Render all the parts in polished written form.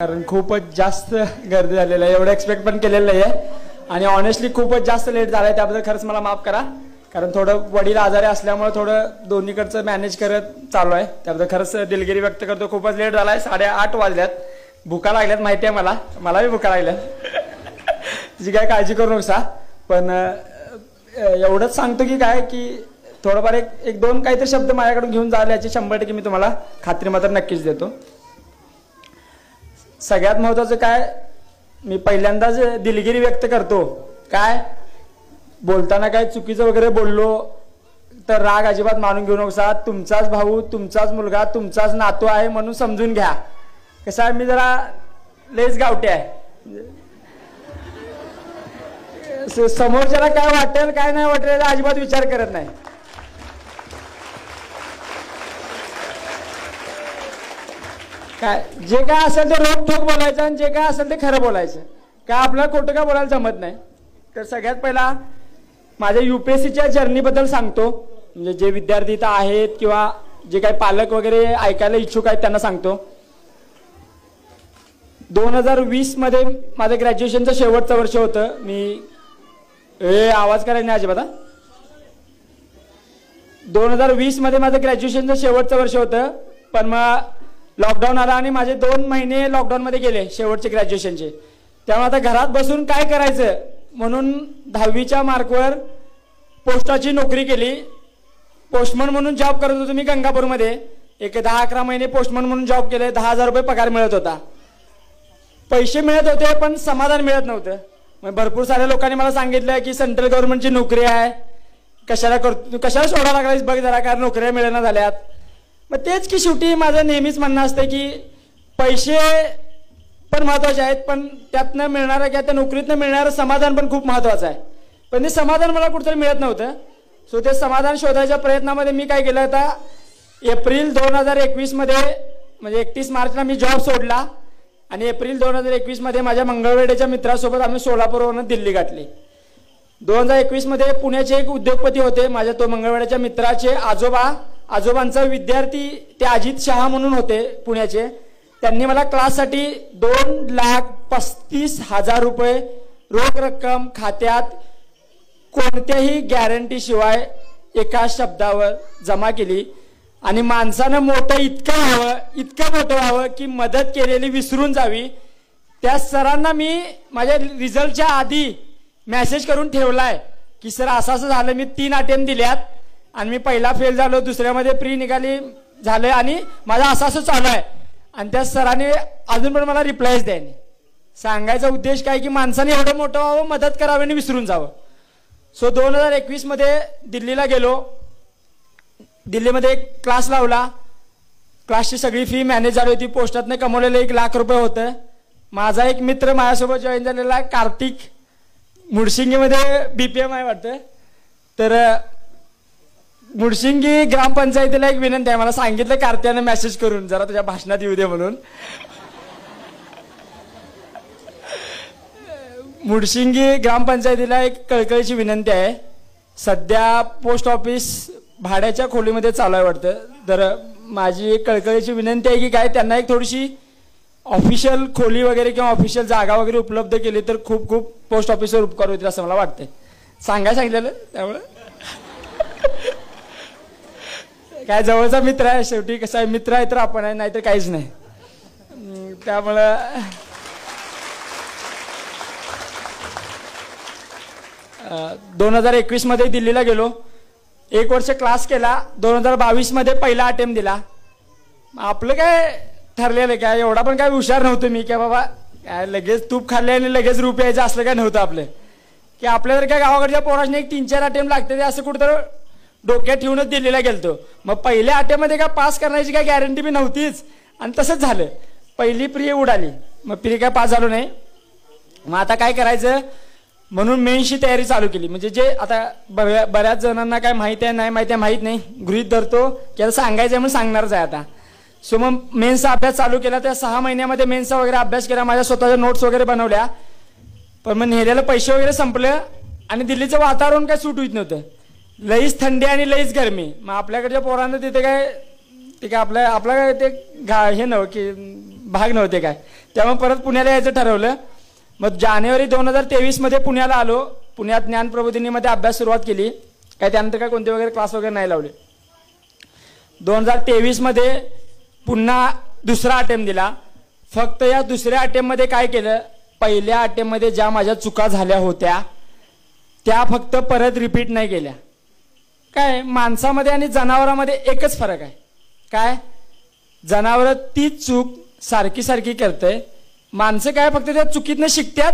कारण खूपच जास्त गर्दी झालेली आहे, एवढं एक्सपेक्ट पण केलेलं नाही आहे आणि ऑनेस्टली खूपच जास्त लेट झालाय, त्याबद्दल खरंच मला माफ करा. कारण थोडं वडील आजारी असल्यामुळे थोडं दोन्हीकडचं मॅनेज करत चालू आहे, त्याबद्दल खरंच दिलगिरी व्यक्त करतो. खूपच लेट झालाय, 8:30 वाजल्यात, भुका लागल्यात माहिती आहे मलाही भुका लागल्यात. जी काय काळजी करू नका, पण एवढंच सांगतो की काय की थोडंफार एक दोन काहीतरी शब्द माझ्याकडून घेऊन जाल याची 100% मी तुम्हाला खात्री मात्र नक्कीच देतो. सगळ्यात महत्त्वाचं काय, मी पहिल्यांदाच दिलगिरी व्यक्त करतो. काय बोलताना काय चुकीचं वगैरे बोललो तर राग अजिबात मानून घेऊ नका. तुमचाच भाऊ, तुमचाच मुलगा, तुमचाच नातू आहे म्हणून समजून घ्या. कसं आहे, मी जरा लेस गावटे आहे, समोरच्याला काय वाटेल काय नाही वाटेल अजिबात विचार करत नाही. काय जे काय असेल ते रोखठोक बोलायचं आणि जे काय असेल ते खरं बोलायचं. काय आपल्याला खोटं काय बोलायला जमत नाही. तर सगळ्यात पहिला माझ्या UPSCच्या जर्नीबद्दल सांगतो. म्हणजे जे विद्यार्थी इथं आहेत किंवा जे काही पालक वगैरे ऐकायला इच्छुक आहेत त्यांना सांगतो. 2020 मध्ये माझं ग्रॅज्युएशनचं शेवटचं वर्ष होतं. मी आवाज करायचा नाही अजिबात. 2020 मध्ये माझं ग्रॅज्युएशनचं शेवटचं वर्ष होतं, पण मग लॉकडाऊन आला आणि माझे 2 महिने लॉकडाऊनमध्ये गेले शेवटचे ग्रॅज्युएशनचे. त्यामुळे आता घरात बसून काय करायचं म्हणून 10वीच्या मार्कवर पोस्टाची नोकरी केली. पोस्टमन म्हणून जॉब करत होतो मी गंगापूरमध्ये. एक 10-11 महिने पोस्टमन म्हणून जॉब केले. 10,000 रुपये पगार मिळत होता. पैसे मिळत होते पण समाधान मिळत नव्हतं. मग भरपूर साऱ्या लोकांनी मला सांगितलं की सेंट्रल गव्हर्नमेंटची नोकरी आहे, कशाला सोडा लागलायस बघ जरा, कारण नोकऱ्या मिळेना झाल्यात. मग तेच की शेवटी माझं नेहमीच म्हणणं असतं की पैसे पण महत्त्वाचे आहेत, पण त्यातनं मिळणारं किंवा त्या नोकरीतनं मिळणारं समाधान पण खूप महत्त्वाचं आहे. पण ते समाधान मला कुठेतरी मिळत नव्हतं. सो ते समाधान शोधायच्या प्रयत्नामध्ये मी काय केलं, आता एप्रिल 2021 मध्ये म्हणजे 31 मार्चला मी जॉब सोडला आणि एप्रिल 2021 मध्ये माझ्या मंगळवेढ्याच्या मित्रासोबत आम्ही सोलापूरवरून दिल्ली गाठली. 2021 मध्ये पुण्याचे एक उद्योगपती होते माझ्या, तो मंगळवेढ्याच्या मित्राचे आजोबांचा विद्यार्थी ते अजित शहा म्हणून होते पुण्याचे. त्यांनी मला क्लाससाठी 2,35,000 रुपये रोख रक्कम खात्यात कोणत्याही गॅरंटी शिवाय एका शब्दावर जमा केली. आणि माणसानं मोठं इतकं मोठं व्हावं की मदत केलेली विसरून जावी. त्या सरांना मी माझ्या रिझल्टच्या आधी मेसेज करून ठेवलाय की सर असं झालं, मी 3 अटेम्प्ट दिल्यात आणि मी पहिला फेल झालो, दुसऱ्यामध्ये प्री निघाली झालं आणि माझं असं चालू आहे. आणि त्या सरांनी अजून पण मला रिप्लायच द्यायने. सांगायचा उद्देश काय की माणसाने एवढं मोठं व्हावं, मदत करावी आणि विसरून जावं. सो 2021 मध्ये दिल्लीला गेलो. दिल्लीमध्ये एक क्लास लावला. क्लासची सगळी फी मॅनेज झाली होती. पोस्टातनं कमवलेलं 1,00,000 रुपये होतं. माझा एक मित्र माझ्यासोबत जॉईन झालेला कार्तिक, मुडशिंगीमध्ये BPM आहे वाटतं. तर मुडशिंगी ग्रामपंचायतीला एक विनंती आहे. मला सांगितलं कार्त्यानं मेसेज करून जरा तुझ्या भाषणात येऊ दे म्हणून. मुडशिंगी ग्रामपंचायतीला एक कळकळीची विनंती आहे. सध्या पोस्ट ऑफिस भाड्याच्या खोलीमध्ये चालू आहे वाटतं. तर माझी एक कळकळीची विनंती आहे की काय त्यांना एक थोडीशी ऑफिशियल खोली वगैरे किंवा ऑफिशियल जागा वगैरे उपलब्ध केली तर खूप खूप पोस्ट ऑफिसवर उपकार होतील असं मला वाटतंय. सांगितलेलं त्यामुळे काय जवळचा मित्र आहे, शेवटी कसं आहे मित्र आहे तर आपण आहे, नाहीतर काहीच नाही. त्यामुळं 2021 मध्ये दिल्लीला गेलो. 1 वर्ष क्लास केला. 2022 मध्ये पहिला अटेम्प्ट दिला. आपलं काय ठरलेलं काय, एवढा पण काय हुशार नव्हतं मी की बाबा काय लगेच तूप खाल्ले आणि लगेच रूप यायचं असलं काय नव्हतं आपलं. की आपल्या जर काय गावाकडच्या पोरांनी 3-4 अटेम्प्ट लागते असं कुठं डोक्यात ठेवूनच दिल्लीला गेलतो. मग पहिल्या अटेम्प्टमध्ये काय पास करण्याची काय गॅरंटी बी नव्हतीच आणि तसंच झालं. पहिली प्री उडाली, मग प्री काय पास झालो नाही. मग आता काय करायचं म्हणून मेन्सची तयारी चालू केली. म्हणजे जे आता बऱ्याच जणांना काय माहिती आहे नाही माहिती आहे माहीत नाही, गृहीत धरतो की आता सांगायचं म्हणून सांगणारच आहे आता. सो मग मेन्सचा अभ्यास चालू केला. त्या 6 महिन्यामध्ये मेन्सचा वगैरे अभ्यास केला. माझ्या स्वतःच्या नोट्स वगैरे बनवल्या. पण मग नेलेलं पैसे वगैरे संपलं आणि दिल्लीचं वातावरण काय सूट होत नव्हतं. लईच थंडी आणि लईच गरमी. मग आपल्याकडच्या पोरांना तिथे काय ते काय आपल्या काय ते हे नव्ह की भाग नव्हते काय. त्यामुळे परत पुण्याला यायचं ठरवलं. मग जानेवारी 2023 मध्ये पुण्याला आलो. पुण्यात ज्ञान प्रबोधिनीमध्ये अभ्यास सुरुवात केली. काय त्यानंतर काय कोणते वगैरे क्लास वगैरे नाही लावले. 2023 मध्ये पुन्हा दुसरा अटेम्प्ट दिला. फक्त या दुसऱ्या अटेम्प्टमध्ये काय केलं, पहिल्या अटेम्प्टमध्ये ज्या माझ्या चुका झाल्या होत्या त्या फक्त परत रिपीट नाही केल्या. काय माणसामध्ये आणि जनावरांमध्ये एकच फरक आहे. काय, जनावर तीच चूक सारखी सारखी करते, माणसं काय फक्त त्या चुकीतनं शिकतात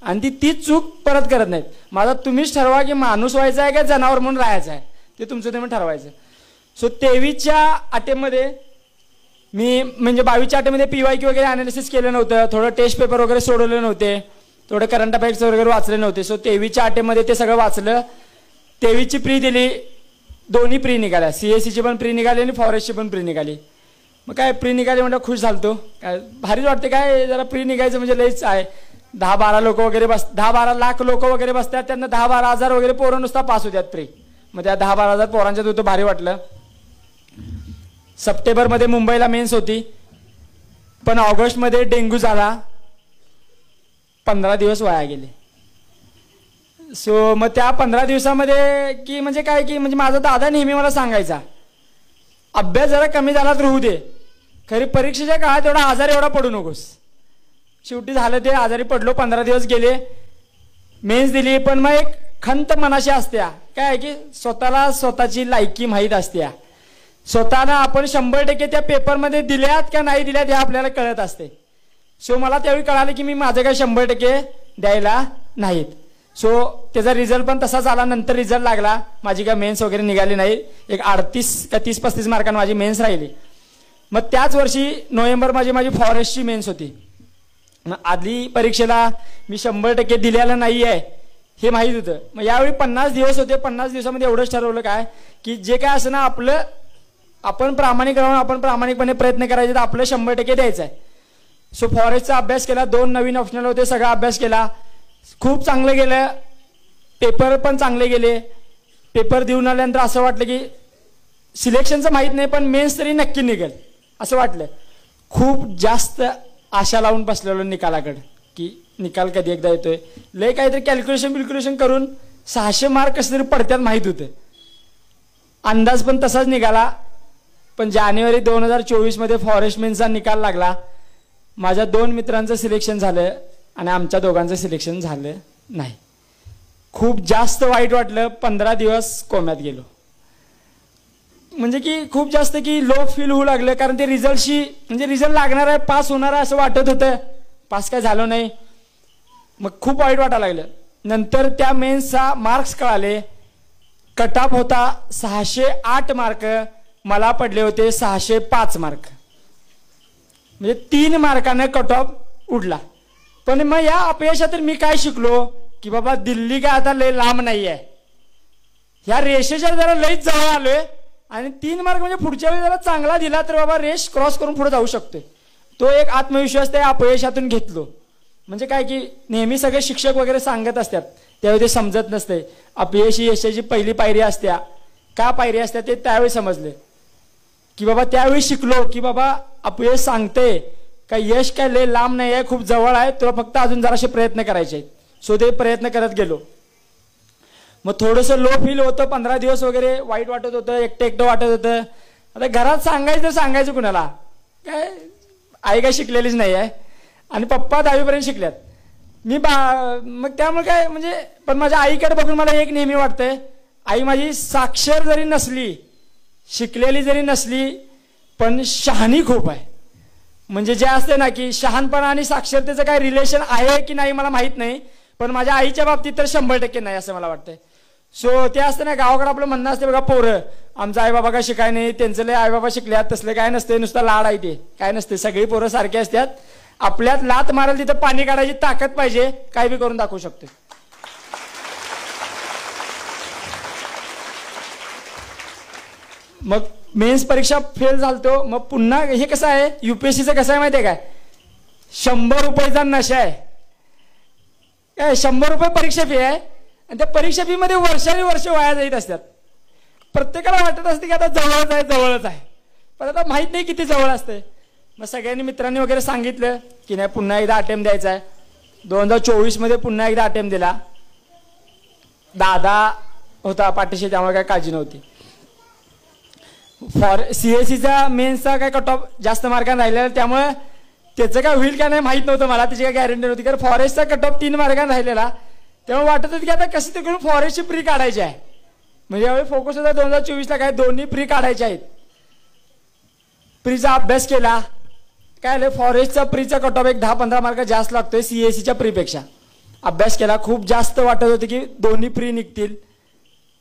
आणि तीच चूक परत करत नाहीत. माझा तुम्हीच ठरवा की माणूस व्हायचा आहे का जनावर म्हणून राहायचं आहे, ते तुमचं तुम्ही ठरवायचं. सो 23च्या अटेम्प्टमध्ये मी म्हणजे 22च्या अटेम्प्टमध्ये PYQ वगैरे अनालिसिस केलं नव्हतं, थोडं टेस्ट पेपर वगैरे सोडवले नव्हते, थोडं करंट अफेअर्स वगैरे वाचले नव्हते. सो 23च्या अटेम्प्टमध्ये ते सगळं वाचलं. 23ची प्री दिली, दोन्ही प्री निघाल्या, CSEची पण प्री निघाली आणि फॉरेस्टची पण प्री निघाली. मग काय प्री निघाली म्हणजे खुश झालतो. काय भारीच वाटते. काय जरा प्री निघायचं म्हणजे लईच आहे. 10-12 लोक वगैरे 10-12 लाख लोक वगैरे बसतात, त्यांना 10-12 हजार वगैरे पोरं नुसता पास होत्यात प्री. मग त्या 10-12 हजार पोरांच्यात होतं, भारी वाटलं. सप्टेंबरमध्ये मुंबईला मेन्स होती, पण ऑगस्टमध्ये डेंग्यू झाला, 15 दिवस वाया गेले. सो मग त्या 15 दिवसामध्ये की म्हणजे काय की म्हणजे माझा दादा नेहमी मला सांगायचा, अभ्यास जरा कमी झाला तर होऊ दे, खरी परीक्षेच्या काळात एवढा आजारी एवढा पडू नकोस. शेवटी झालं ते, आजारी पडलो, 15 दिवस गेले, मेन्स दिली. पण मग एक खंत मनाशी असत्या, काय की स्वतःला स्वतःची लायकी माहीत असत्या, स्वतःला आपण 100% त्या पेपरमध्ये दिल्यात का नाही दिल्यात हे आपल्याला कळत असते. सो मला त्यावेळी कळालं की मी माझं काय 100% द्यायला नाहीत. सो त्याचा रिझल्ट पण तसाच आला. नंतर रिझल्ट लागला, माझी काय मेन्स वगैरे निघाली नाही, एक 38 का 30-35 मार्कांनी माझी मेन्स राहिली. मग त्याच वर्षी नोव्हेंबर माझी फॉरेस्टची मेन्स होती. मग आधी परीक्षेला मी 100% दिलेलं नाही आहे हे माहीत होतं. मग यावेळी 50 दिवस होते. 50 दिवसामध्ये एवढंच ठरवलं काय की जे काय असं ना आपलं आपण प्रामाणिक राहून आपण प्रामाणिकपणे प्रयत्न करायचे, तर आपलं 100% द्यायचं आहे. सो फॉरेस्टचा अभ्यास केला, 2 नवीन ऑप्शनल होते, सगळा अभ्यास केला, खूप चांगलं गेलं. पेपर पण चांगले गेले. पेपर देऊन आल्यानंतर असं वाटलं की सिलेक्शनचं माहीत नाही पण मेन्स तरी नक्की निघेल असं वाटलं. खूप जास्त आशा लावून बसलेलो निकालाकडे की निकाल कधी एकदा येतोय. लय काहीतरी कॅल्क्युलेशन करून 600 मार्क कसं तरी पडत्यात माहीत होतं. अंदाज पण तसाच निघाला. पण जानेवारी 2024 मध्ये फॉरेस्ट मेन्सचा निकाल लागला. माझ्या 2 मित्रांचं सिलेक्शन झालं आणि आमच्या दोघांचं सिलेक्शन झालं नाही. खूप जास्त वाईट वाटलं. 15 दिवस कोम्यात गेलो. म्हणजे की खूप जास्त की लो फील होऊ लागलं, कारण ते रिझल्टशी म्हणजे रिझल्ट लागणार आहे, पास होणार आहे असं वाटत होतं, पास काय झालं नाही. मग खूप वाईट वाटायला लागलं. नंतर त्या मेन्सचा मार्क्स कळाले. कट ऑफ होता 608 मार्क, मला पडले होते 605 मार्क, म्हणजे 3 मार्काने कट ऑफ उडला. पण मग या अपयशातून मी काय शिकलो की बाबा दिल्ली काय आता लय लांब नाही आहे, ह्या रेषेच्या जरा लईच जवळ आलोय आणि 3 मार्क म्हणजे पुढच्या वेळी जरा चांगला दिला तर बाबा रेष क्रॉस करून पुढे जाऊ शकतोय. तो एक आत्मविश्वास त्या अपयशातून घेतलो. म्हणजे काय की नेहमी सगळे शिक्षक वगैरे सांगत असतात, त्यावेळी ते समजत नसते. अपयशी यशाची पहिली पायरी असत्या, का पायरी असत्या ते त्यावेळी समजले की बाबा त्यावेळी शिकलो की बाबा अपयश सांगते का यश काय लय लांब नाही आहे, खूप जवळ आहे, तुला फक्त अजून जराशे प्रयत्न करायचे आहेत. सो ते प्रयत्न करत गेलो. मग थोडंसं लो फील होतं. 15 दिवस वगैरे वाईट वाटत होतं, एकटं वाटत होतं. आता घरात सांगायचं तर सांगायचं कुणाला, काय आई काय शिकलेलीच नाही आहे आणि पप्पा 10वीपर्यंत शिकल्यात. मग त्यामुळे काय म्हणजे पण माझ्या आईकडे बघून मला एक नेहमी वाटतंय, आई माझी साक्षर जरी नसली, शिकलेली जरी नसली, पण शहाणी खूप आहे. म्हणजे जे असते ना की शहाणपणा आणि साक्षरतेचं काय रिलेशन आहे की नाही मला माहीत नाही, पण माझ्या आईच्या बाबतीत तर 100% नाही असं मला वाटतंय. सो ते असतं ना गावाकडे आपलं म्हणणं असते बघा, पोरं आमचा आईबाबा काय शिकाय नाही, त्यांचं लय आईबाबा शिकल्यात, तसले काय नसते, नुसतं लाड आहे ते काय नसते. सगळी पोरं सारखी असतात. आपल्यात लात मारेल तिथं पाणी काढायची ताकद पाहिजे, काय बी करून दाखवू शकतो. मग मेन्स परीक्षा फेल झालतो. मग पुन्हा हे कसं आहे, UPSCचं कसं आहे माहिती आहे काय, 100 रुपयाचा नशा आहे. काय 100 रुपये परीक्षा फी आहे आणि त्या परीक्षा फी मध्ये वर्ष वाया जात असतात. प्रत्येकाला वाटत असते की आता जवळच आहे, पण आता माहित नाही किती जवळ असते. मग सगळ्यांनी मित्रांनी वगैरे सांगितलं की नाही पुन्हा एकदा अटेम्प्ट द्यायचा आहे. 2024 मध्ये पुन्हा एकदा अटेम्प्ट दिला. दादा होता पाठीशी, त्यामुळे काय काळजी नव्हती. CSEचा मेन्सचा काय कट ऑफ जास्त मार्कांना राहिलेला, त्यामुळे त्याचं काय होईल का नाही माहीत नव्हतं मला, त्याची काय गॅरंटी नव्हती. कारण फॉरेस्टचा कट ऑफ 3 मार्कांना राहिलेला, त्यामुळे वाटत होतं की आता कसं ते करून फॉरेस्टची प्री काढायची आहे. म्हणजे यावेळी फोकस होता 2024ला काय दोन्ही प्री काढायचे आहेत. प्रीचा अभ्यास केला. काय आलं, फॉरेस्टचा प्रीचा कट ऑफ एक 10-15 मार्क जास्त लागतोय CSEच्या प्रीपेक्षा. अभ्यास केला, खूप जास्त वाटत होतं की दोन्ही प्री निघतील.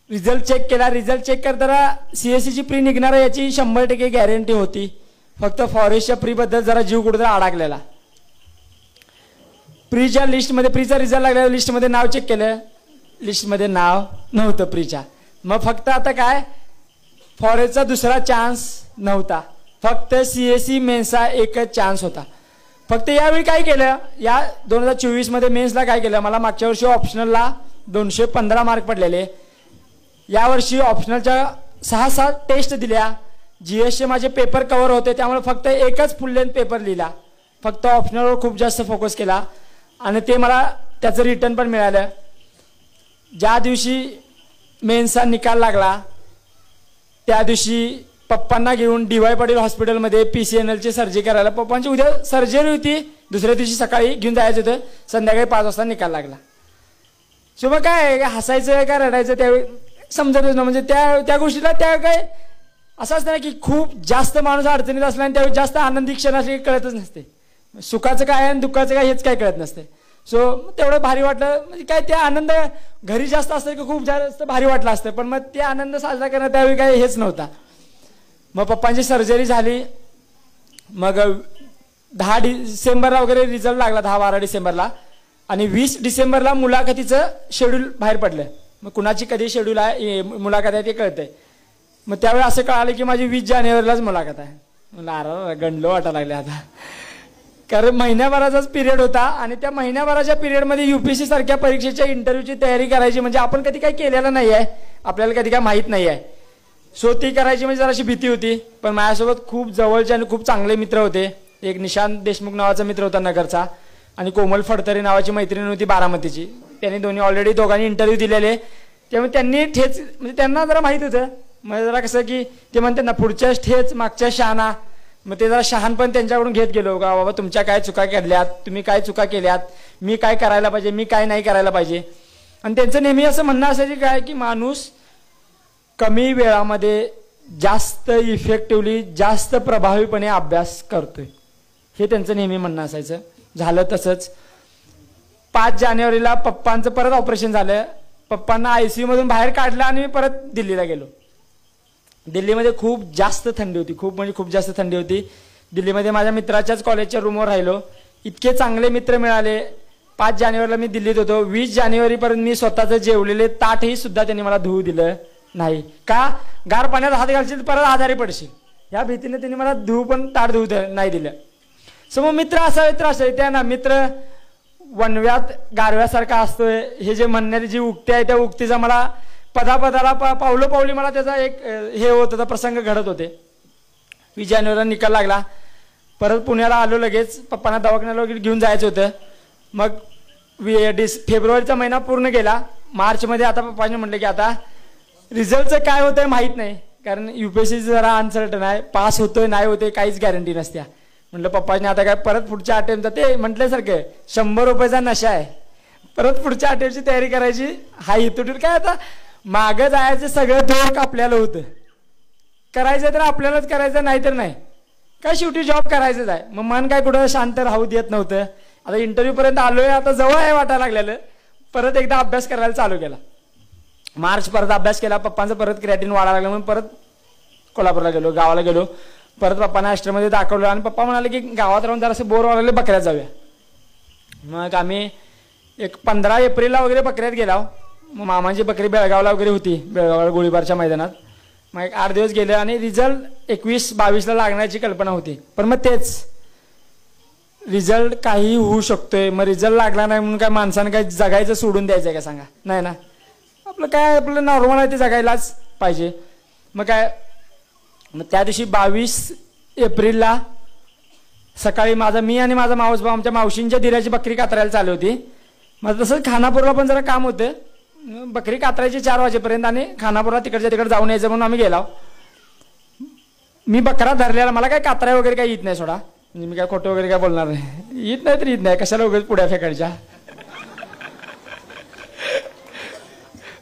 रिझल्ट चेक केला. रिझल्ट चेक करताना CSEची प्री निघणार याची 100% गॅरंटी होती. फक्त फॉरेस्टच्या प्रीबद्दल जरा जीव कुठेतरी अडकलेला. प्रीच्या लिस्टमध्ये, प्रीचा रिझल्ट लागलेल्या लिस्टमध्ये नाव चेक केलं, लिस्टमध्ये नाव नव्हतं प्रीच्या. मग फक्त आता काय, फॉरेस्टचा दुसरा चान्स नव्हता, फक्त CSE मेन्सचा एकच चान्स होता. फक्त यावेळी काय केलं, या 2024 मध्ये मेन्सला काय केलं, मला मागच्या वर्षी ऑप्शनलला 215 मार्क पडलेले. यावर्षी ऑप्शनलच्या 6-7 टेस्ट दिल्या. GSचे माझे पेपर कव्हर होते, त्यामुळे फक्त एकच फुल लेंथ पेपर लिहिला. फक्त ऑप्शनलवर खूप जास्त फोकस केला आणि ते मला त्याचं रिटर्न पण मिळालं. ज्या दिवशी मेन्सचा निकाल लागला त्या दिवशी पप्पांना घेऊन DY पाटील हॉस्पिटलमध्ये PCNLची सर्जरी करायला. पप्पांची उद्या सर्जरी होती, दुसऱ्या दिवशी सकाळी घेऊन जायचं होतं. संध्याकाळी 5 वाजता निकाल लागला. सो मग काय हसायचं का रडायचं त्यावेळी समजतच ना. म्हणजे त्या गोष्टीला त्या काय असं असतं ना की खूप जास्त माणूस अडचणीत असला आणि त्यावेळी जास्त आनंदी क्षण असले की कळतच नसते. सुखाचं काय आणि दुःखाचं काय हेच काय कळत नसते. सो तेवढं भारी वाटलं. म्हणजे काय ते आनंद घरी जास्त असतं की खूप जास्त भारी वाटलं असतं, पण मग ते आनंद साजरा करणं त्यावेळी काय हेच नव्हता. मग पप्पांची सर्जरी झाली. मग 10 डिसेंबरला वगैरे रिझल्ट लागला, 10-12 डिसेंबरला. आणि 20 डिसेंबरला मुलाखतीचं शेड्यूल बाहेर पडलं. मग कुणाची कधी शेड्यूल आहे, मुलाखत आहे ते कळतंय. मग त्यावेळी असं कळालं की माझी 20 जानेवारीलाच मुलाखत आहे. मला अरे गंडलो वाटायला लागले आता, कारण महिन्याभराचाच पिरियड होता आणि त्या महिन्याभराच्या पिरियडमध्ये UPSC सारख्या परीक्षेच्या इंटरव्ह्यूची तयारी करायची म्हणजे आपण कधी काही केलेलं नाही आहे, आपल्याला कधी काय माहीत नाही आहे. सो ती करायची म्हणजे जराशी भीती होती. पण माझ्यासोबत खूप जवळचे आणि खूप चांगले मित्र होते. एक निशांत देशमुख नावाचा मित्र होता नगरचा, आणि कोमल फडतरे नावाची मैत्रीण होती बारामतीची. त्यांनी दोघांनी इंटरव्ह्यू दिलेले. त्यामुळे त्यांनी ठेच म्हणजे त्यांना जरा माहीत होतं. म्हणजे जरा कसं की ते म्हणतात ना पुढच्या ठेच मागच्या शहाणा, मग ते जरा शहाण पण त्यांच्याकडून घेत गेलो का बाबा तुमच्या काय चुका केल्यात, तुम्ही काय चुका केल्यात, मी काय करायला पाहिजे, मी काय नाही करायला पाहिजे. आणि त्यांचं नेहमी असं म्हणणं असायचं काय की माणूस कमी वेळामध्ये जास्त इफेक्टिव्हली जास्त प्रभावीपणे अभ्यास करतोय, हे त्यांचं नेहमी म्हणणं असायचं. झालं तसंच. 5 जानेवारीला पप्पांचं परत ऑपरेशन झालं. पप्पांना ICU मधून बाहेर काढलं आणि मी परत दिल्लीला गेलो. दिल्लीमध्ये खूप जास्त थंडी होती, खूप म्हणजे खूप जास्त थंडी होती. दिल्लीमध्ये माझ्या मित्राच्याच कॉलेजच्या रूमवर राहिलो. इतके चांगले मित्र मिळाले. 5 जानेवारीला मी दिल्लीत होतो. 20 जानेवारीपर्यंत मी स्वतःचं जेवलेले ताटही सुद्धा त्यांनी मला धुवू दिलं नाही. का, गार पाण्यात हात घालशील परत आजारी पडशील या भीतीने त्यांनी मला पण ताट धुवू नाही दिलं. सो मग मित्र असावे तर असावे. त्या ना मित्र वनव्यात गारव्यासारखा असतोय हे जे म्हणणारी जी उक्ती आहे त्या उक्तीचा मला पदापदाला पावली मला त्याचा एक हे होत होता, प्रसंग घडत होते. 20 जानेवारीला निकाल लागला. परत पुण्याला आलो लगेच. पप्पांना दवाखान्याला वगैरे घेऊन जायचं होतं. मग फेब्रुवारीचा महिना पूर्ण गेला. मार्चमध्ये आता पप्पांनी म्हटलं की आता रिझल्टचं काय होतंय माहीत नाही, कारण UPSC जरा अनसर्टन आहे, पास होतोय नाही होतोय काहीच गॅरंटी नसत्या. म्हटलं पप्पांनी आता काय परत पुढच्या अटेम्प्टचा ते म्हटल्यासारखं 100 रुपयाचा नशा आहे, परत पुढच्या अटेम्प्टची तयारी करायची. हा इथून काय आता मागं जायचं सगळं धोक आपल्याला होतं. करायचं तर आपल्यालाच करायचं, नाही तर नाही. काय शेवटी जॉब करायचंच आहे. मग मन काय कुठं शांत राहू देत नव्हतं. आता इंटरव्ह्यूपर्यंत आलोय, आता जवळ आहे वाटायला लागलेलं. परत एकदा अभ्यास करायला चालू केला. मार्च परत अभ्यास केला. पप्पांचं परत क्रिएटिन वाढायला लागलं म्हणून परत कोल्हापूरला गेलो, गावाला गेलो. परत पप्पांना आश्रममध्ये दाखवलं आणि पप्पा म्हणाले की गावात राहून जरासं बोर व्हायला लागले, बकऱ्यात जाऊया. मग आम्ही एक 15 एप्रिलला वगैरे बकऱ्यात गेला. मग मामाची बकरी बेळगावला वगैरे होती, बेळगावला गोळीबारच्या मैदानात. मग एक 8 दिवस गेले आणि रिझल्ट 21-22ला लागण्याची कल्पना होती. पण मग तेच रिझल्ट काही होऊ शकतोय. मग रिझल्ट लागला नाही म्हणून काय माणसानं काय जगायचं सोडून द्यायचं आहे का सांगा? नाही ना. आपलं काय आपलं नॉर्मल आहे ते जगायलाच पाहिजे. मग काय, मग त्या दिवशी 22 एप्रिलला सकाळी मी आणि माझा मावस भाऊ आमच्या मावशींच्या दिराची बकरी कातरायला चालू होती. मग तसंच खानापूरला पण जरा काम होतं, बकरी कातरायची 4 वाजेपर्यंत आणि खानापूरला तिकडच्या तिकडे जाऊन यायचं म्हणून आम्ही गेलो. मी बकरा धरलेला, मला काय कातराय वगैरे काही येत नाही सोडा, म्हणजे मी काय खोटं वगैरे काय बोलणार नाही, येत नाही तर येत नाही, कशाला उगाच पुढ्या फेकायच्या.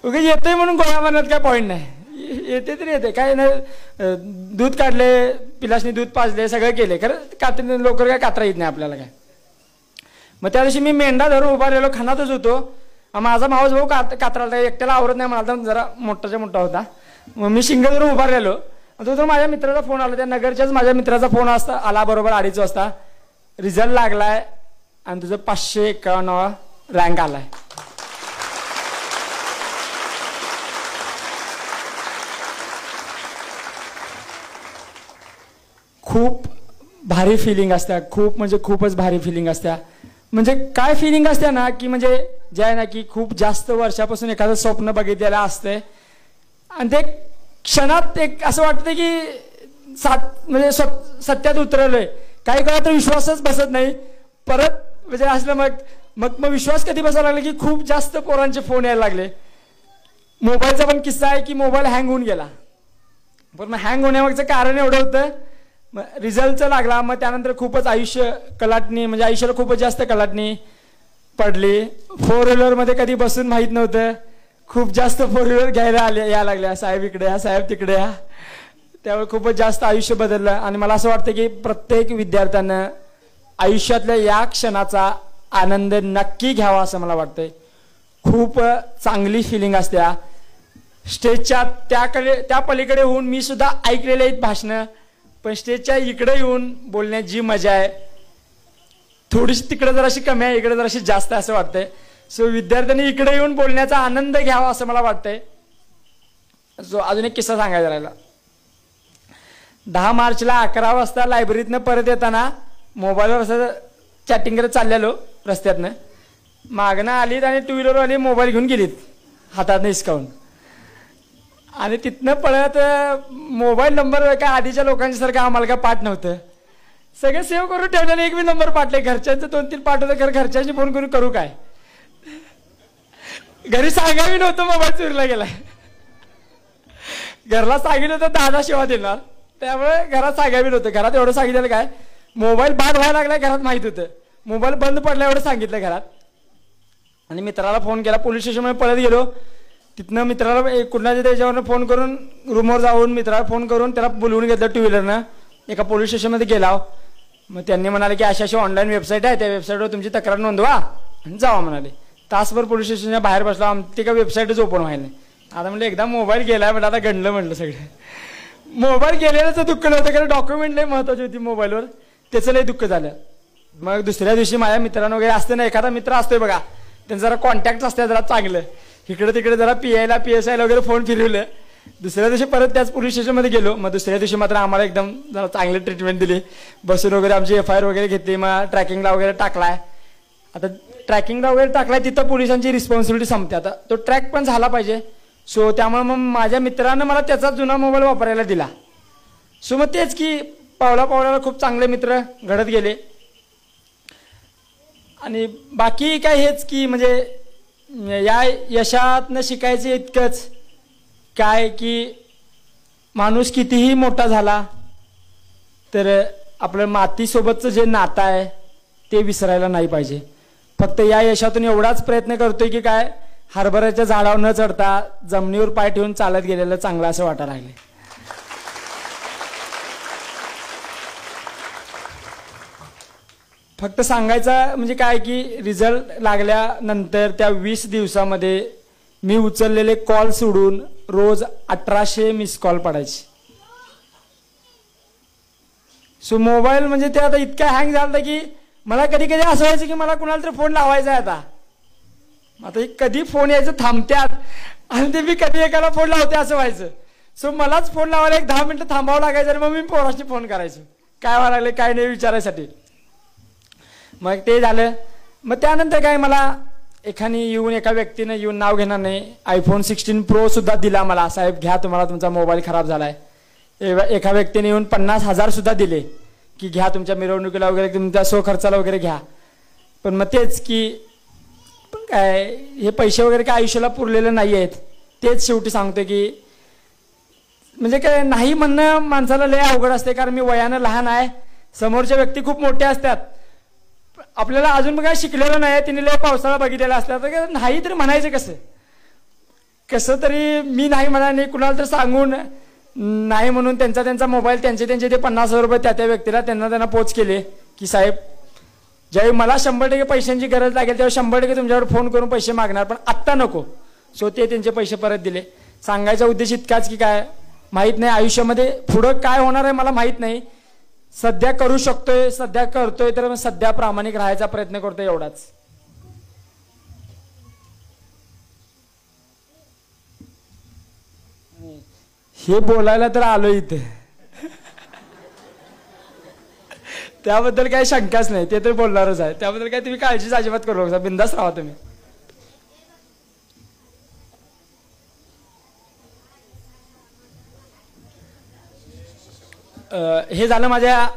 उगाच येतंय म्हणून गोळा म्हणत काय पॉईंट नाही, येते तरी येते, काय नाही. दूध काढले, पिलासनी दूध पाजले, सगळं केले, खरं लवकर काय कातरा येत नाही आपल्याला काय. मग त्या दिवशी मी मेंढा धरून उभा राहिलो, खानातच होतो. माझा मावस भाऊ कातराला एकट्याला आवरत नाही म्हणाला, जरा मोठाच्या मोठा होता. मग मी शिंग धरून उभा राहिलो. तो माझ्या मित्राचा फोन आला, त्या नगरच्याच माझ्या मित्राचा फोन आला बरोबर 2:30 वाजता. रिझल्ट लागलाय आणि तुझं 551 रँक आलाय. खूप भारी फिलिंग असत्या, खूप म्हणजे खूपच भारी फिलिंग असत्या. म्हणजे काय फिलिंग असते ना, की म्हणजे जे आहे ना, की खूप जास्त वर्षापासून एखादं स्वप्न बघितलेलं असतंय आणि ते क्षणात एक असं वाटतं की म्हणजे सत्यात उतरवलंय. काही काळात तर विश्वासच बसत नाही. परत म्हणजे असलं मग विश्वास कधी बसायला लागला की खूप जास्त पोरांचे फोन यायला लागले. मोबाईलचा पण किस्सा आहे की मोबाईल हँग होऊन गेला, पण मग हँग होण्यामागचं कारण एवढं होतं, मग रिझल्टचं लागला. मग त्यानंतर खूपच आयुष्य कलाटणी, म्हणजे आयुष्याला खूपच जास्त कलाटणी पडली. 4 व्हीलरमध्ये कधी बसून माहीत नव्हतं, खूप जास्त 4 व्हीलर घ्यायला यायला लागल्या, साहेब इकडे या, साहेब तिकडे या. त्यामुळे खूपच जास्त आयुष्य बदललं. आणि मला असं वाटतं की प्रत्येक विद्यार्थ्यानं आयुष्यातल्या या क्षणाचा आनंद नक्की घ्यावा असं मला वाटतंय. खूप चांगली फिलिंग असत्या. स्टेजच्या त्या पलीकडे होऊन मी सुद्धा ऐकलेले आहेत भाषणं, पण स्टेजच्या इकडे येऊन बोलण्याची जी मजा आहे थोडीशी तिकडे जराशी कमी आहे, इकडे जराशी जास्त असं वाटतंय. सो विद्यार्थ्यांनी इकडे येऊन बोलण्याचा आनंद घ्यावा असं मला वाटतंय. सो अजून एक किस्सा सांगायचा राहिला. 10 मार्चला 11 वाजता लायब्ररीतनं परत येताना मोबाईलवर असं चॅटिंग करत चाललेलो रस्त्यातनं. मागणं आलीत आणि 2 व्हीलरवाली मोबाईल घेऊन गेलीत हातातनं हिसकावून. आणि तिथनं पळत मोबाईल नंबर काय आधीच्या लोकांच्या सारखं आम्हाला काय पाठ नव्हतं, सगळं सेव्ह करून ठेवलेलं. एक बी नंबर पाठले, घरच्यांचं 2-3 पाठ होतं, खरं घरच्यांशी फोन करू काय, घरी सांगावी नव्हतं मोबाईल चोरीला गेलाय. घरला सांगितलं तर दादा शिवा देणार, त्यामुळे घरात सांगावी नव्हतं. घरात एवढं सांगितलं काय, मोबाईल बाद व्हायला लागलाय घरात माहित होतं, मोबाईल बंद पडला एवढं सांगितलं घरात. आणि मित्राला फोन केला, पोलीस स्टेशनमध्ये पळत गेलो. तिथनं मित्राला कुठल्या त्याच्यावरनं फोन करून रूमवर जाऊन मित्राला फोन करून त्याला बोलवून घेतलं 2 व्हीलरनं. एका पोलीस स्टेशनमध्ये गेला. मग त्यांनी म्हणाले की अशी ऑनलाईन वेबसाईट आहे, त्या वेबसाईटवर तुमची तक्रार नोंदवा आणि जावा म्हणाले. तासभर पोलीस स्टेशनच्या बाहेर बसला, आमची का वेबसाईटच ओपन व्हायला नाही. आता म्हटलं एकदा मोबाईल गेलाय, म्हटलं आता गणलं म्हटलं सगळं. मोबाईल गेलेल्याचं दुःख नव्हतं, कारण डॉक्युमेंट लई महत्वाची होती मोबाईलवर, त्याचं लई दुःख झालं. मग दुसऱ्या दिवशी माझ्या मित्रांनो वगैरे असते ना, एखादा मित्र असतोय बघा, त्यांचं जरा कॉन्टॅक्ट असतं जरा चांगलं, इकडे तिकडे जरा PIला PSIला वगैरे फोन फिरवलं. दुसऱ्या दिवशी परत त्याच पोलीस स्टेशनमध्ये गेलो. मग दुसऱ्या दिवशी मात्र आम्हाला एकदम जरा चांगली ट्रीटमेंट दिली, बसून वगैरे आमची FIR वगैरे घेतली. मग ट्रॅकिंगला वगैरे टाकलाय. आता ट्रॅकिंगला वगैरे टाकलाय तिथं पोलिसांची रिस्पॉन्सिबिलिटी संपते, आता तो ट्रॅक पण झाला पाहिजे. सो त्यामुळे मग माझ्या मित्रानं मला त्याचा जुना मोबाईल वापरायला दिला. सो मग तेच की पावला खूप चांगले मित्र घडत गेले. आणि बाकी काय हेच की म्हणजे या यशातनं शिकायचं इतकंच काय की माणूस कितीही मोठा झाला तर आपलं मातीसोबतचं जे नातं आहे ते विसरायला नाही पाहिजे. फक्त या यशातून एवढाच प्रयत्न करतोय की काय हरभऱ्याच्या झाडावर न चढता जमिनीवर पाय ठेवून चालत गेलेलं चांगलं असं वाटायला लागले. फक्त सांगायचं म्हणजे काय की रिझल्ट लागल्यानंतर त्या 20 दिवसामध्ये मी उचललेले कॉल सोडून रोज 1800 मिस कॉल पडायचे. सो मोबाईल म्हणजे ते आता इतका हँग झाला की मला कधी कधी असं व्हायचं की मला कुणाला तरी फोन लावायचा आहे. आता कधी फोन यायचं थांबत्यात आणि ते मी कधी एकाला फोन लावते असं व्हायचं. सो मलाच फोन लावायला 10 मिनिटं थांबावं लागायचं आणि मग मी पोराशी फोन करायचो काय व्हायला लागले काय नाही विचारायसाठी. मग ते झालं. मग त्यानंतर काय मला एका व्यक्तीने येऊन नाव घेणार नाही iPhone 16 Pro सुद्धा दिला मला. साहेब घ्या तुम्हाला तुमचा मोबाईल खराब झालाय. एका व्यक्तीने येऊन 50,000 सुद्धा दिले की घ्या तुमच्या मिरवणुकीला वगैरे तुमच्या स्वखर्चाला वगैरे घ्या. पण मग तेच की पण काय हे पैसे वगैरे काय आयुष्याला पुरलेले नाही आहेत. तेच शेवटी सांगतो की म्हणजे काय नाही म्हणणं माणसाला लय अवघड असते, कारण मी वयानं लहान आहे, समोरच्या व्यक्ती खूप मोठ्या असतात, आपल्याला अजून काय शिकलेलं नाही, तिने लय पावसाळा बघितलेला असला तर नाही तरी म्हणायचं कसं. कसं तरी मी नाही म्हणा नाही कुणाला तर सांगून नाही म्हणून त्यांचा मोबाईल त्यांचे ते 50,000 रुपये त्या व्यक्तीला त्यांना पोच केले की साहेब ज्यावेळी मला 100% पैशांची गरज लागेल तेव्हा 100% तुमच्यावर फोन करून पैसे मागणार, पण आत्ता नको. सो ते त्यांचे पैसे परत दिले. सांगायचा उद्देश इतकाच की काय माहीत नाही आयुष्यामध्ये पुढं काय होणार आहे मला माहीत नाही. सध्या करू शकतोय, सध्या करतोय, तर सध्या प्रामाणिक राहायचा प्रयत्न करतोय एवढाच. हे बोलायला तर आलो इथे, त्याबद्दल काही शंकाच नाही, ते तर बोलणारच आहे, त्याबद्दल काही तुम्ही काळजीच अजिबात करू नका, बिंदास राहा तुम्ही. हे झालं माझ्या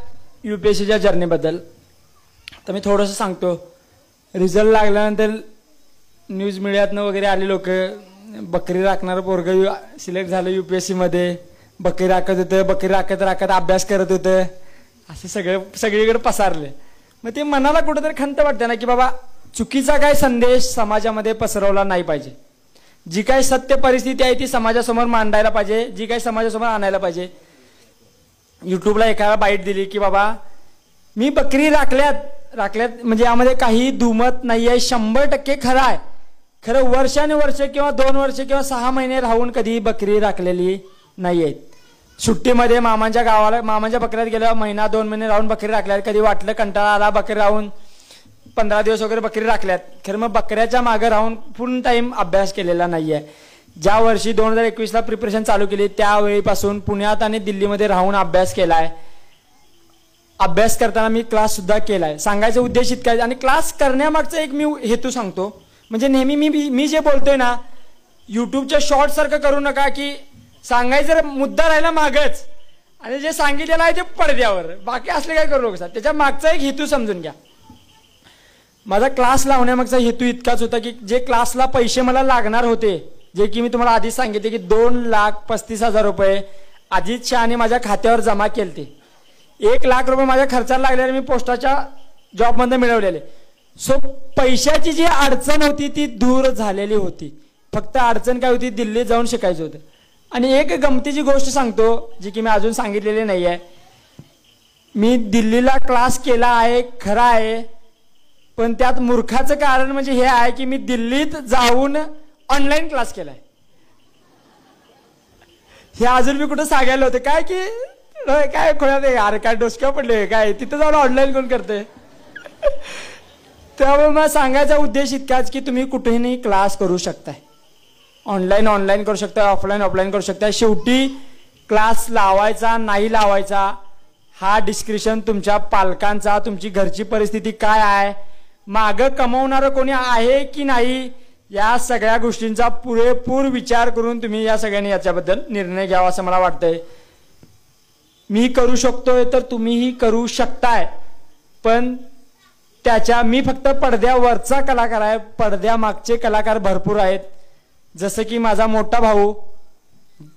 UPSCच्या जर्नीबद्दल. तर मी थोडंसं सांगतो. रिझल्ट लागल्यानंतर न्यूज मीडियातनं वगैरे आले लोक, बकरी राखणारं पोरग सिलेक्ट झालं UPSCमध्ये, बकरी राखत होतं, बकरी राखत अभ्यास करत होतं, असं सगळीकडे पसारले. मग ते मनाला कुठेतरी खंत वाटते ना की बाबा चुकीचा काय संदेश समाजामध्ये पसरवला नाही पाहिजे. जी काही सत्य परिस्थिती आहे ती समाजासमोर मांडायला पाहिजे, जी काही समाजासमोर आणायला पाहिजे. यूट्यूबला एखादा बाईट दिली की बाबा मी बकरी राखल्यात म्हणजे यामध्ये काही दुमत नाही आहे, 100% खरं आहे. खरं वर्ष किंवा 2 वर्ष किंवा 6 महिने राहून कधी बकरी राखलेली नाही आहेत. सुट्टीमध्ये मामांच्या गावाला मामांच्या बकऱ्यात गेल्यावर 1-2 महिने राहून बकरी राखल्यात. कधी वाटलं कंटाळा आला बकरी राहून 15 दिवस वगैरे बकरी राखल्यात. खरं मग बकऱ्याच्या मागे राहून फुल टाईम अभ्यास केलेला नाही आहे. ज्या वर्षी 2021ला प्रिपरेशन चालू केली त्यावेळीपासून पुण्यात आणि दिल्लीमध्ये राहून अभ्यास केलाय. अभ्यास करताना मी क्लास सुद्धा केलाय. सांगायचा उद्देश इतका आहे. आणि क्लास करण्यामागचा एक मी हेतू सांगतो. म्हणजे नेहमी मी जे बोलतोय ना यूट्यूबच्या शॉर्ट सारखं करू नका की सांगायचं मुद्दा राहिला मागच आणि जे सांगितलेलं आहे ते पडद्यावर, बाकी असले काय करू नका. त्याच्या मागचा एक हेतू समजून घ्या. माझा क्लास लावण्यामागचा हेतू इतकाच होता की जे क्लासला पैसे मला लागणार होते, जे की मी तुम्हाला आधीच सांगितले की 2,35,000 रुपये अजित शहाने माझ्या खात्यावर जमा केलते. 1,00,000 रुपये माझ्या खर्चाला लागलेले मी पोस्टाच्या जॉबमध्ये मिळवलेले. सो पैशाची जी अडचण होती ती दूर झालेली होती. फक्त अडचण काय होती, दिल्लीत जाऊन शिकायचं होतं. आणि एक गमतीची गोष्ट सांगतो जी की मी अजून सांगितलेली नाही आहे. मी दिल्लीला क्लास केला आहे खरं आहे, पण त्यात मूर्खाचं कारण म्हणजे हे आहे की मी दिल्लीत जाऊन ऑनलाईन क्लास केलाय. हे अजून मी कुठं सांगायला होतं काय की काय खोळ्यात यार काय डोसक्या पडले काय तिथं जाऊन ऑनलाईन कोण करते. त्यामुळे मला सांगायचा उद्देश इतकाच की तुम्ही कुठेही क्लास करू शकताय. ऑनलाईन करू शकता, ऑफलाईन करू शकता. शेवटी क्लास लावायचा नाही लावायचा हा डिस्क्रिप्शन तुमच्या पालकांचा, तुमची घरची परिस्थिती काय आहे, मागं कमवणारं कोणी आहे की नाही, या सगळ्या गोष्टींचा पुरेपूर विचार करून तुम्ही या सगळ्यांनी याच्याबद्दल निर्णय घ्यावा असं मला वाटतंय. मी करू शकतोय तर तुम्हीही करू शकताय. पण मी फक्त पडद्यावरचा कलाकार आहे, पडद्यामागचे कलाकार भरपूर आहेत. जसं की माझा मोठा भाऊ,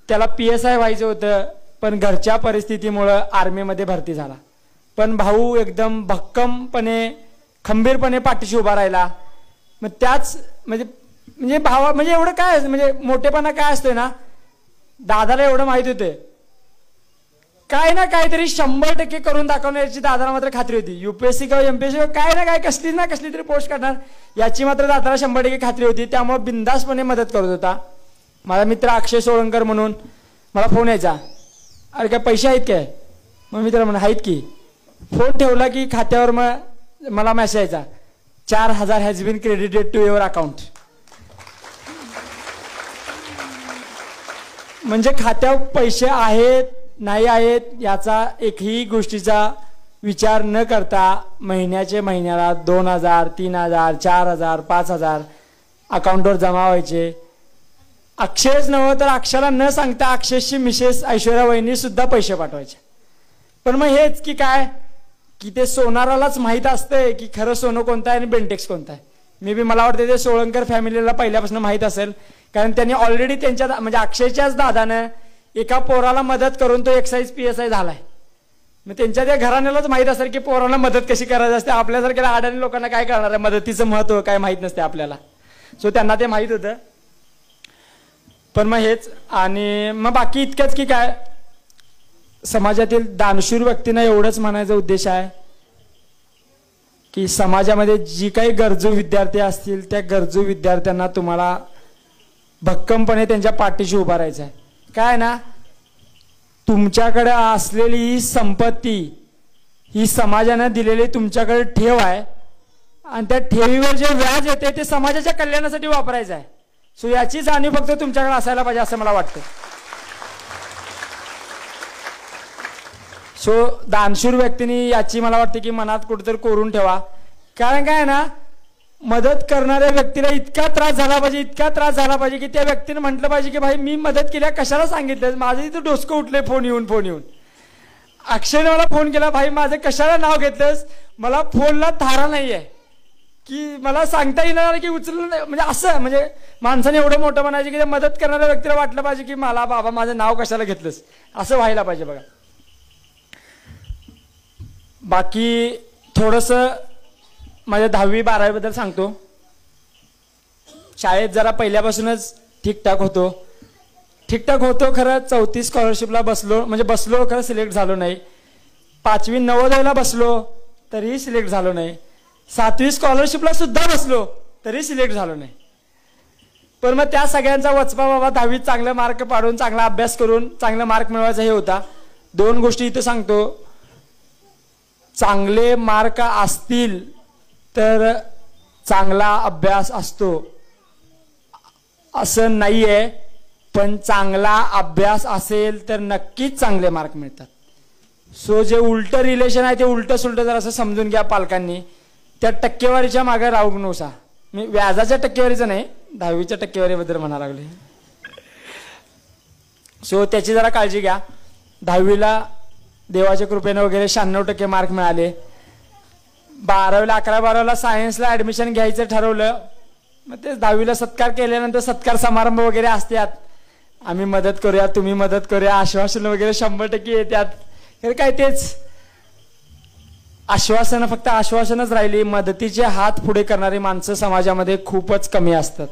त्याला PSI व्हायचं होतं पण घरच्या परिस्थितीमुळं आर्मीमध्ये भरती झाला. पण भाऊ एकदम भक्कमपणे खंबीरपणे पाठीशी उभा राहिला. मग त्याच म्हणजे भावा म्हणजे एवढं काय म्हणजे मोठेपणा काय असतोय ना, दादाला एवढं माहित होतं काय ना काहीतरी 100% करून दाखवण्याची दादाला मात्र खात्री होती. UPSC किंवा MPSC काय ना काय कसली तरी पोस्ट करणार याची मात्र दादाला 100% खात्री होती. त्यामुळे बिंदासपणे मदत करत होता. माझा मित्र अक्षय सोळंकर म्हणून मला फोन यायचा, अरे काय पैसे आहेत काय, मग मी त्याला म्हणा आहेत की. फोन ठेवला की खात्यावर मग मला मेसेज यायचा 4,000 has been credited to your account. म्हणजे खात्यावर पैसे आहेत नाही आहेत याचा एकही गोष्टीचा विचार न करता महिन्याला 2,000 3,000 4,000 5,000 अकाउंटवर जमा व्हायचे. अक्षयच नव्हतं तर अक्षराला न सांगता अक्षयची मिसेस ऐश्वर्या वहिनी सुद्धा पैसे पाठवायचे. पण मग हेच की काय की ते सोनारालाच माहीत असतंय की खरं सोनं कोणतं आहे आणि बेंटेक्स कोणतं आहे. मे बी मला वाटतं ते सोळंकर फॅमिलीला पहिल्यापासून माहीत असेल, कारण त्यांनी ऑलरेडी त्यांच्या म्हणजे अक्षयच्याच दादानं एका पोराला मदत करून तो एक्साईज PSI झालाय. मग त्यांच्या त्या घराण्यालाच माहीत असेल की पोराला मदत कशी करायची असते. आपल्यासारख्या अडाणी लोकांना काय करणार आहे, मदतीचं महत्त्व काय माहीत नसते आपल्याला. सो त्यांना ते माहीत होतं. पण मग हेच आणि मग बाकी इतकंच की काय समाजातील दानशूर व्यक्तींना एवढंच म्हणायचा उद्देश आहे की समाजामध्ये जी काही गरजू विद्यार्थी असतील त्या गरजू विद्यार्थ्यांना तुम्हाला भक्कमपणे त्यांच्या पाठीशी उभा राहायचं आहे. काय ना, तुमच्याकडे असलेली ही संपत्ती ही समाजाने दिलेली तुमच्याकडे ठेव आहे आणि त्या ठेवीवर जे व्याज येते ते समाजाच्या कल्याणासाठी वापरायचं आहे. सो याची जाणीव फक्त तुमच्याकडे असायला पाहिजे असं मला वाटतं. सो दानशूर व्यक्तींनी याची मला वाटते की मनात कुठेतरी कोरून ठेवा. कारण काय ना, मदत करणाऱ्या व्यक्तीला इतका त्रास झाला पाहिजे, इतका त्रास झाला पाहिजे की त्या व्यक्तीने म्हटलं पाहिजे की भाई मी मदत केल्या कशाला सांगितलं, माझं इथं डोसकं उठलंय फोन येऊन. अक्षयने मला फोन केला, भाई माझं कशाला नाव घेतलंस, मला फोनला थारा नाही आहे की मला सांगता येणार की उचललं नाही. म्हणजे असं म्हणजे माणसाने एवढं मोठं म्हणायचं की मदत करणाऱ्या व्यक्तीला वाटलं पाहिजे की मला बाबा माझं नाव कशाला घेतलंस, असं व्हायला पाहिजे. बघा बाकी थोडंसं माझ्या 10वी 12वी बद्दल सांगतो. शाळेत जरा पहिल्यापासूनच ठीकठाक होतो खरं. 34 स्कॉलरशिपला बसलो खरं सिलेक्ट झालो नाही. 5वी नवोदयला बसलो तरीही सिलेक्ट झालो नाही. 7वी स्कॉलरशिपला सुद्धा बसलो तरी सिलेक्ट झालो नाही. पण मग त्या सगळ्यांचा वचपा बाबा 10वीत चांगले मार्क पाडून चांगला अभ्यास करून चांगले मार्क मिळवायचा हे होता. 2 गोष्टी इथं सांगतो. चांगले मार्क असतील तर चांगला अभ्यास असतो असं नाहीये, पण चांगला अभ्यास असेल तर नक्कीच चांगले मार्क मिळतात. सो जे उलटं रिलेशन आहे ते उलटं सुलटं जर असं समजून घ्या पालकांनी. त्या टक्केवारीच्या मागे राहू नकोसा. मी व्याजाच्या टक्केवारीचं नाही, 10वीच्या टक्केवारीबद्दल म्हणा लागले. सो त्याची जरा काळजी घ्या. 10वीला देवाच्या कृपेने वगैरे 96% मार्क मिळाले. 12वीला 11-12ला सायन्सला ॲडमिशन घ्यायचं ठरवलं. मग ते 10वीला सत्कार केल्यानंतर सत्कार समारंभ वगैरे असतात. आम्ही मदत करूया, तुम्ही मदत करूया, आश्वासन वगैरे 100% येतात. तर काय तेच आश्वासन, फक्त आश्वासनच राहिली. मदतीचे हात पुढे करणारी माणसं समाजामध्ये खूपच कमी असतात.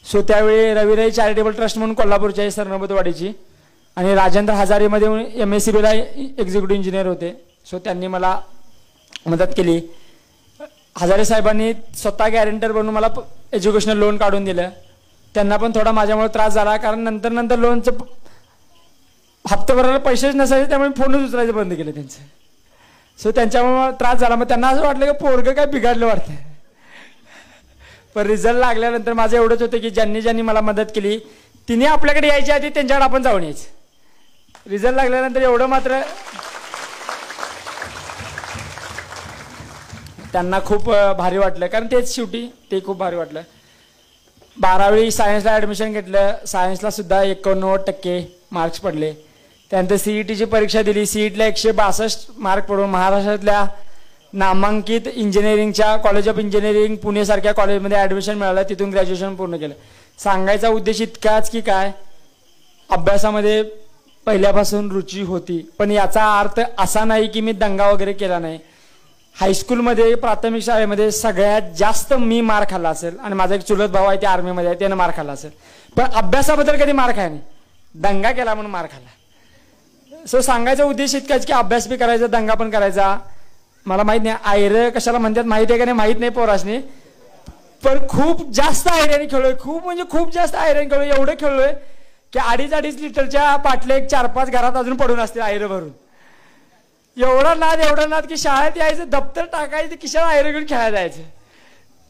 सो त्यावेळी रविराई चॅरिटेबल ट्रस्ट म्हणून कोल्हापूरच्या सरनोबतवाडीची आणि राजेंद्र हजारेमध्ये MSCBला एक्झिक्युटिव्ह इंजिनियर होते. सो त्यांनी मला मदत केली. हजारे साहेबांनी स्वतः गॅरेंटर बनून मला एज्युकेशनल लोन काढून दिलं. त्यांना पण थोडा माझ्यामुळे त्रास झाला, कारण नंतर लोनचं हप्ते भरायला पैसेच नसायचे, त्यामुळे फोनच उचलायचं बंद केलं त्यांचं. सो त्यांच्यामुळे त्रास झाला. मग त्यांना असं वाटलं की पोरगं काय बिघडलं वाटतं. पण रिझल्ट लागल्यानंतर माझं एवढंच होतं की ज्यांनी मला मदत केली तिने आपल्याकडे यायच्या आधी त्यांच्याकडे आपण जाऊन यायचं. रिझल्ट लागल्यानंतर एवढं मात्र त्यांना खूप भारी वाटलं, कारण तेच शेवटी ते खूप भारी वाटलं. 12वी सायन्सला ॲडमिशन घेतलं. सायन्सला सुद्धा 89% मार्क्स पडले. त्यानंतर CETची परीक्षा दिली. CETला 162 मार्क पडून महाराष्ट्रातल्या नामांकित इंजिनिअरिंगच्या कॉलेज ऑफ इंजिनिअरिंग पुणेसारख्या कॉलेजमध्ये ॲडमिशन मिळालं. तिथून ग्रॅज्युएशन पूर्ण केलं. सांगायचा उद्देश इतकाच की काय अभ्यासामध्ये पहिल्यापासून रुची होती, पण याचा अर्थ असा नाही की मी दंगा वगैरे केला नाही. हायस्कूलमध्ये प्राथमिक शाळेमध्ये सगळ्यात जास्त मी मार खाल्ला असेल आणि माझा एक चुलत भाऊ आहे ते आर्मीमध्ये आहे, त्यानं मार खाल्ला असेल. पण अभ्यासाबद्दल कधी मार खाय नाही, दंगा केला म्हणून मार खाल्ला. सो सांगायचा उद्देश इतकाच की अभ्यास बी करायचा, दंगा पण करायचा. मला माहित नाही आयरं कशाला म्हणतात, माहित आहे का नाही माहित नाही पोरासनी, पण खूप जास्त आयरणी खेळलोय. खूप म्हणजे खूप जास्त आयरन खेळलोय. एवढं खेळलोय की 2.5 लिटरच्या बाटल्या 4-5 घरात अजून पडून असते आयरं भरून. एवढा नाद की शाळेत यायचं, दप्तर टाकायचं, किशाला आयरं घेऊन खेळायला जायचं.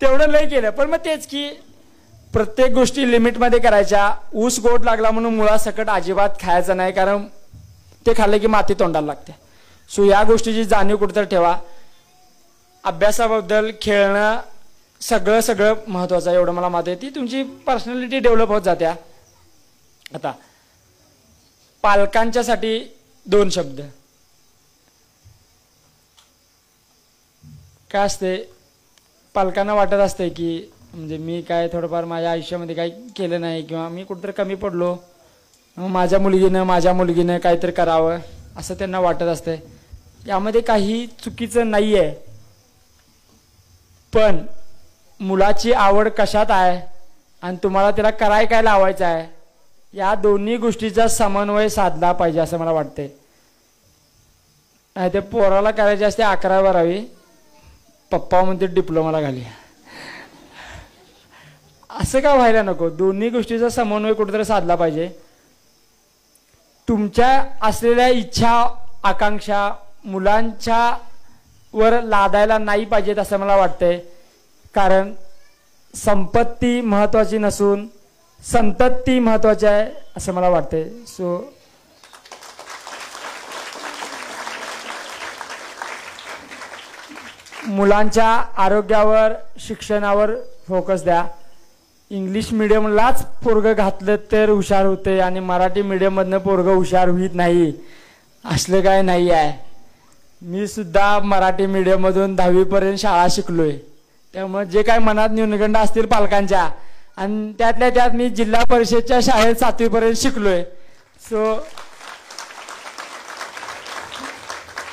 तेवढं लय केलं. पण मग तेच की प्रत्येक गोष्टी लिमिटमध्ये करायच्या. ऊस गोड लागला म्हणून मुळासकट अजिबात खायचं नाही, कारण ते खाल्लं की माती तोंडाला लागते. सो या गोष्टीची जाणीव कुठेतरी ठेवा. अभ्यासाबद्दल खेळणं सगळं महत्त्वाचं आहे, एवढं मला माहिती आहे. ती तुमची पर्सनॅलिटी डेव्हलप होत जाते. आता पालकांच्यासाठी 2 शब्द. काय असते, पालकांना वाटत असते की म्हणजे मी काय थोडंफार माझ्या आयुष्यामध्ये काही केलं नाही किंवा मी कुठंतरी कमी पडलो, माझ्या मुलगीनं काहीतरी करावं असं त्यांना वाटत असते. यामध्ये काही चुकीचं नाही आहे, पण मुलाची आवड कशात आहे आणि तुम्हाला त्याला काय लावायचं आहे, या दोन्ही गोष्टीचा समन्वय साधला पाहिजे असं मला वाटते. नाही ते पोराला करायची असते 11वी-12वी, पप्पा म्हणते डिप्लोमाला घाली, असं का व्हायला नको. दोन्ही गोष्टीचा समन्वय कुठेतरी साधला पाहिजे. तुमच्या असलेल्या इच्छा आकांक्षा मुलांच्या वर लादायला नाही पाहिजेत असं मला वाटतंय. कारण संपत्ती महत्त्वाची नसून संतती महत्त्वाची आहे असं मला वाटतंय. सो मुलांच्या आरोग्यावर शिक्षणावर फोकस द्या. इंग्लिश मिडियमलाच पोरगं घातलं तर हुशार होते आणि मराठी मिडियममधनं पोरगं हुशार होत नाही असलं काय नाही आहे. मी सुद्धा मराठी मिडियममधून 10वीपर्यंत शाळा शिकलोय. त्यामुळे जे काय मनात न्यूनगंड असतील पालकांच्या, आणि त्यातल्या त्यात मी जिल्हा परिषदच्या शाळेत 7वीपर्यंत शिकलोय. सो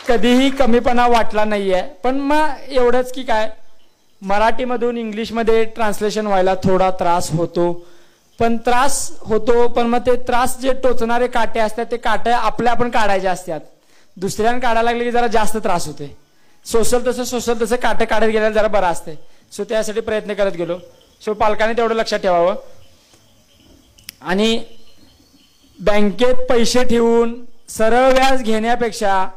कधीही कमीपणा वाटला नाही आहे. पण मग एवढंच की काय, मराठीमधून इंग्लिशमध्ये ट्रान्सलेशन व्हायला थोडा त्रास होतो. पण मग ते त्रास जे टोचणारे काटे असतात ते काटे आपण काढायचे असतात. दुसऱ्यानं काढायला लागले की जरा जास्त त्रास होते. सोशल तसं काटे काढत गेल्याला जरा बरं असते. सो त्यासाठी प्रयत्न करत गेलो. सो पालकांनी तेवढं लक्षात ठेवावं. आणि बँकेत पैसे ठेवून सरळ व्याज घेण्यापेक्षा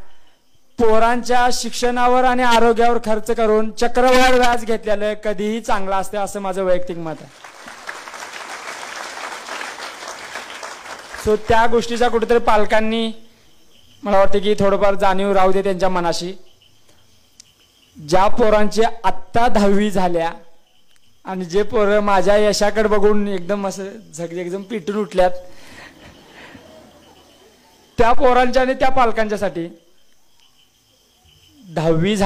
पोरांच्या शिक्षणावर आणि आरोग्यावर खर्च करून चक्रवाढ व्याज घेतलेलं कधीही चांगलं असते असं माझं वैयक्तिक मत आहे. सो त्या गोष्टीचा कुठेतरी पालकांनी मला वाटतं की थोडंफार जाणीव राहू दे त्यांच्या मनाशी. ज्या पोरांची आत्ता 10वी झाल्या आणि जे पोरं माझ्या यशाकडे बघून एकदम असं एकदम पिटून उठल्यात, त्या पोरांच्या आणि त्या पालकांच्यासाठी 10वी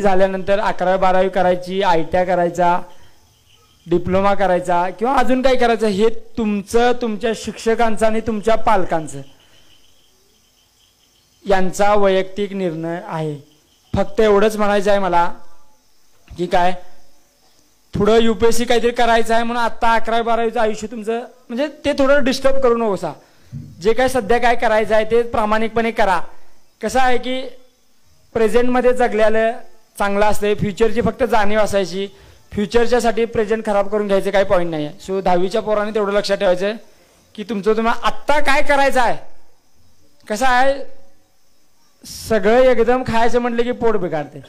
झाल्यानंतर 11वी-12वी करायची, ITI करायचा, डिप्लोमा करायचा किंवा अजून काही करायचं, हे तुमच्या शिक्षकांचं आणि तुमच्या पालकांचं यांचा वैयक्तिक निर्णय आहे. फक्त एवढंच म्हणायचं आहे मला की काय, पुढं UPSC काहीतरी करायचं आहे म्हणून आता 11वी-12वीचं आयुष्य तुमचं म्हणजे ते थोडं डिस्टर्ब करू नकोसा. जे काय सध्या काय करायचं आहे ते प्रामाणिकपणे करा. कसं आहे की प्रेझेंटमध्ये जगल्याला चांगलं असते. फ्युचरची फक्त जाणीव असायची. फ्युचरच्यासाठी प्रेझेंट खराब करून घ्यायचं काही पॉईंट नाही आहे. सो 10वीच्या पोरांनी तेवढं लक्षात ठेवायचं की तुम्हाला आत्ता काय करायचं आहे. कसं आहे, सगळं एकदम खायचं म्हटलं की पोट बिघडते.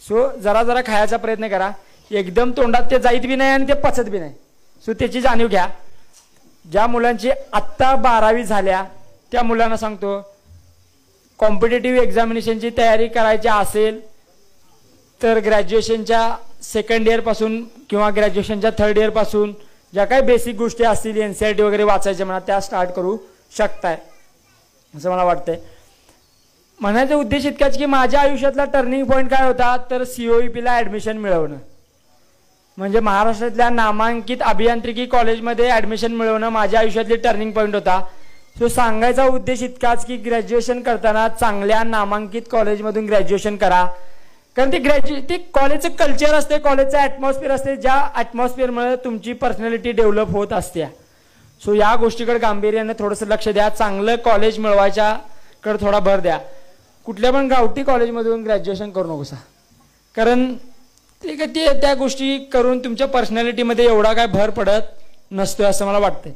सो जरा खायचा प्रयत्न करा. एकदम तोंडात ते जाईत बी नाही आणि ते पचत बी नाही. सो त्याची जाणीव घ्या. ज्या मुलांची आत्ता 12वी झाल्या त्या मुलांना सांगतो, कॉम्पिटेटिव्ह एक्झामिनेशनची तयारी करायची असेल तर ग्रॅज्युएशनच्या 2nd इयरपासून किंवा ग्रॅज्युएशनच्या 3rd इयरपासून ज्या काही बेसिक गोष्टी असतील NCERT वगैरे वाचायच्या म्हणा त्या स्टार्ट करू शकताय असं मला वाटतंय. म्हणायचा उद्देश इतकाच की माझ्या आयुष्यातला टर्निंग पॉईंट काय होता तर COEPला ॲडमिशन मिळवणं, म्हणजे महाराष्ट्रातल्या नामांकित अभियांत्रिकी कॉलेजमध्ये ॲडमिशन मिळवणं माझ्या आयुष्यातली टर्निंग पॉईंट होता. सो सांगायचा उद्देश इतकाच की ग्रॅज्युएशन करताना चांगल्या नामांकित कॉलेजमधून ग्रॅज्युएशन करा. कारण ते कॉलेजचं कल्चर असते, कॉलेजचं ॲटमॉस्फिअर असते, ज्या ॲटमॉस्फिअरमुळे तुमची पर्सनॅलिटी डेव्हलप होत असते. सो या गोष्टीकडे गांभीर्याने थोडंसं लक्ष द्या. चांगलं कॉलेज मिळवायच्याकडे थोडा भर द्या. कुठल्या पण गावठी कॉलेजमधून ग्रॅज्युएशन करू नकोसा. कारण त्या गोष्टी करून तुमच्या पर्सनॅलिटीमध्ये एवढा काय भर पडत नसतोय असं मला वाटतंय.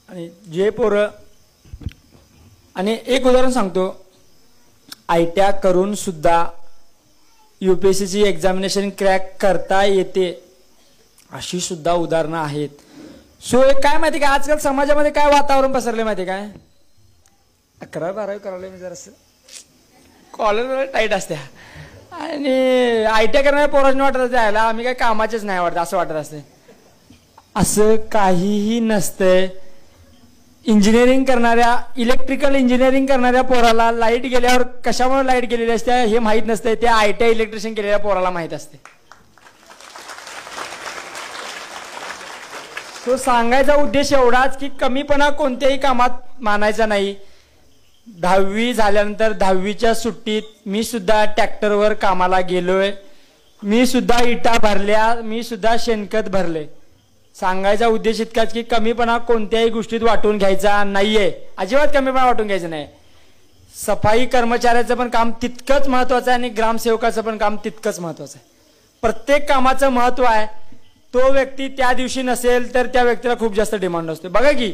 आणि जे पोरं, आणि एक उदाहरण सांगतो, ITI करून सुद्धा UPSCची एक्झामिनेशन क्रॅक करता येते अशी सुद्धा उदाहरणं आहेत. सो एक काय माहिती का, आजकाल समाजामध्ये काय वातावरण पसरले माहिती काय, 11वी-12वी करायला मी जरासं कॉलेजमध्ये टाईट असते आणि आयटी करणाऱ्या पोरांनी वाटत असते यायला आम्ही काही कामाचेच नाही वाटत असं वाटत असते. असं काहीही नसतंय. इंजिनिअरिंग करणाऱ्या इलेक्ट्रिकल इंजिनिअरिंग करणाऱ्या पोराला लाईट गेल्यावर कशामुळे लाईट गेलेली असते हे माहीत नसते, ते आयटी इलेक्ट्रिशियन केलेल्या पोराला माहीत असते. तो सांगायचा उद्देश एवढाच की कमीपणा कोणत्याही कामात मानायचा नाही. 10वी झाल्यानंतर 10वीच्या सुट्टीत मी सुद्धा ट्रॅक्टरवर कामाला गेलोय, मी सुद्धा इटा भरल्या, मी सुद्धा शेणखत भरले. सांगायचा उद्देश इतकाच की कमीपणा कोणत्याही गोष्टीत वाटून घ्यायचा नाहीये, अजिबात कमीपणा वाटून घ्यायचा नाही. सफाई कर्मचाऱ्याचं पण काम तितकंच महत्वाचं आहे आणि ग्रामसेवकाचं पण काम तितकंच महत्वाचं आहे. प्रत्येक कामाचं महत्व आहे. तो व्यक्ती त्या दिवशी नसेल तर त्या व्यक्तीला खूप जास्त डिमांड असते. बघा की